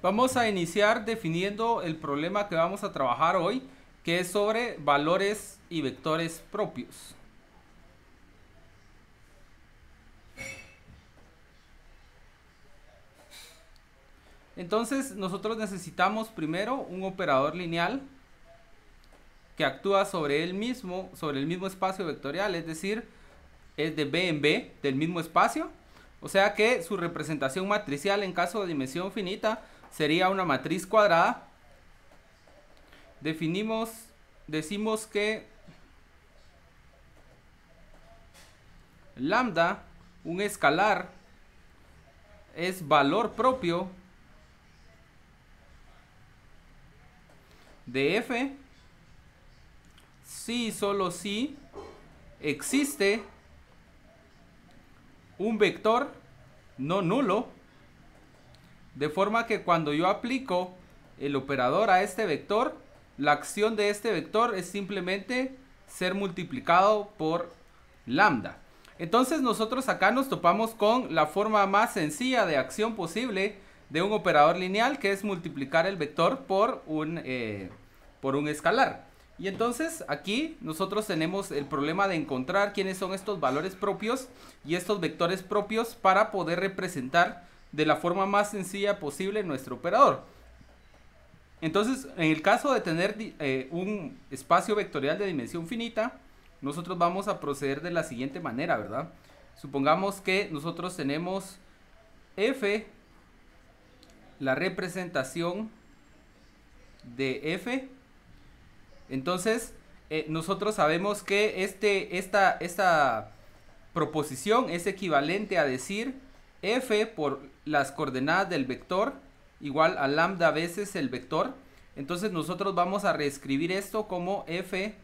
Vamos a iniciar definiendo el problema que vamos a trabajar hoy, que es sobre valores y vectores propios. Entonces nosotros necesitamos primero un operador lineal que actúa sobre el mismo espacio vectorial, es decir, es de B en B del mismo espacio. O sea que su representación matricial en caso de dimensión finita sería una matriz cuadrada. Decimos que lambda, un escalar, es valor propio de f si y solo si existe un vector no nulo, de forma que cuando yo aplico el operador a este vector, la acción de este vector es simplemente ser multiplicado por lambda. Entonces nosotros acá nos topamos con la forma más sencilla de acción posible de un operador lineal, que es multiplicar el vector por un escalar. Y entonces aquí nosotros tenemos el problema de encontrar quiénes son estos valores propios y estos vectores propios para poder representar de la forma más sencilla posible nuestro operador. Entonces, en el caso de tener un espacio vectorial de dimensión finita, nosotros vamos a proceder de la siguiente manera, ¿verdad? Supongamos que nosotros tenemos f, la representación de f. Entonces, nosotros sabemos que esta proposición es equivalente a decir f por las coordenadas del vector igual a lambda veces el vector. Entonces nosotros vamos a reescribir esto como f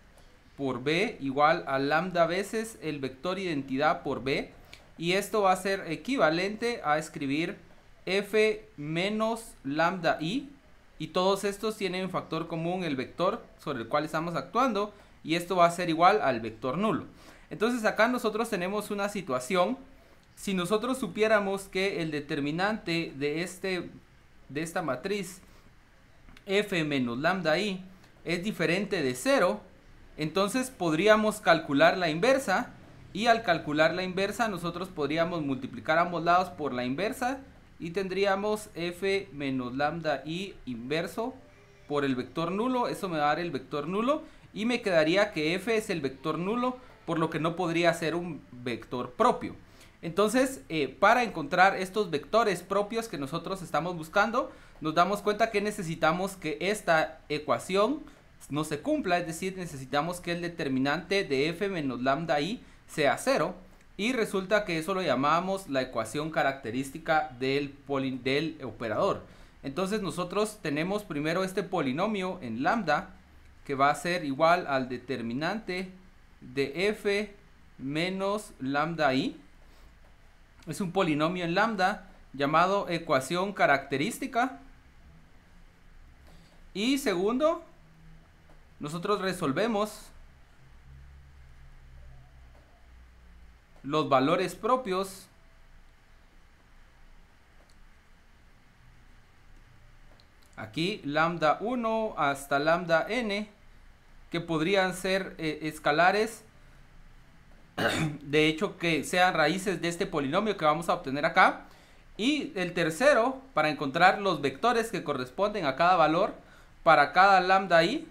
por b igual a lambda veces el vector identidad por b, y esto va a ser equivalente a escribir f menos lambda i, y todos estos tienen en factor común el vector sobre el cual estamos actuando, y esto va a ser igual al vector nulo. Entonces acá nosotros tenemos una situación. Si nosotros supiéramos que el determinante de esta matriz f menos lambda i es diferente de 0, entonces podríamos calcular la inversa, y al calcular la inversa nosotros podríamos multiplicar ambos lados por la inversa y tendríamos f menos lambda i inverso por el vector nulo. Eso me va a dar el vector nulo y me quedaría que f es el vector nulo, por lo que no podría ser un vector propio. Entonces, para encontrar estos vectores propios que nosotros estamos buscando, nos damos cuenta que necesitamos que esta ecuación no se cumpla, es decir, necesitamos que el determinante de f menos lambda i sea 0, y resulta que eso lo llamamos la ecuación característica del operador. Entonces nosotros tenemos primero este polinomio en lambda, que va a ser igual al determinante de f menos lambda i. Es un polinomio en lambda llamado ecuación característica. Y segundo, nosotros resolvemos los valores propios aquí, lambda 1 hasta lambda n, que podrían ser escalares, de hecho que sean raíces de este polinomio que vamos a obtener acá. Y el tercero, para encontrar los vectores que corresponden a cada valor para cada lambda i,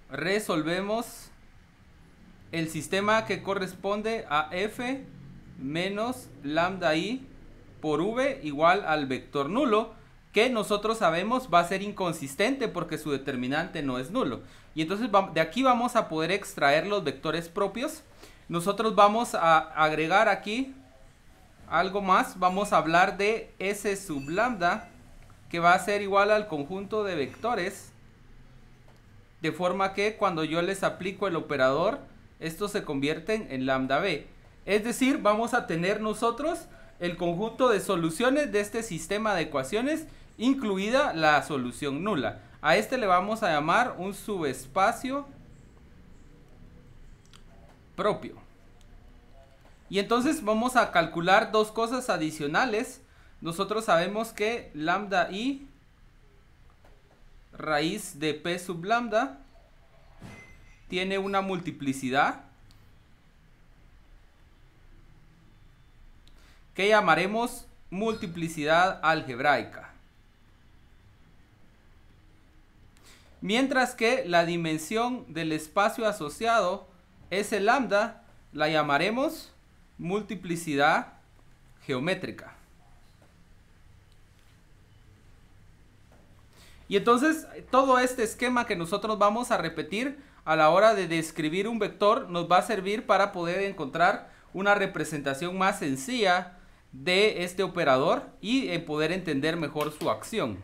resolvemos el sistema que corresponde a f menos lambda i por v igual al vector nulo, que nosotros sabemos va a ser inconsistente porque su determinante no es nulo. Y entonces de aquí vamos a poder extraer los vectores propios. Nosotros vamos a agregar aquí algo más. Vamos a hablar de S sub lambda, que va a ser igual al conjunto de vectores, de forma que cuando yo les aplico el operador, estos se convierten en lambda b. Es decir, vamos a tener nosotros el conjunto de soluciones de este sistema de ecuaciones, incluida la solución nula. A este le vamos a llamar un subespacio propio. Y entonces vamos a calcular dos cosas adicionales. Nosotros sabemos que lambda i raíz de p sub lambda tiene una multiplicidad que llamaremos multiplicidad algebraica. Mientras que la dimensión del espacio asociado, S lambda, la llamaremos multiplicidad geométrica. Y entonces todo este esquema que nosotros vamos a repetir a la hora de describir un vector nos va a servir para poder encontrar una representación más sencilla de este operador y poder entender mejor su acción.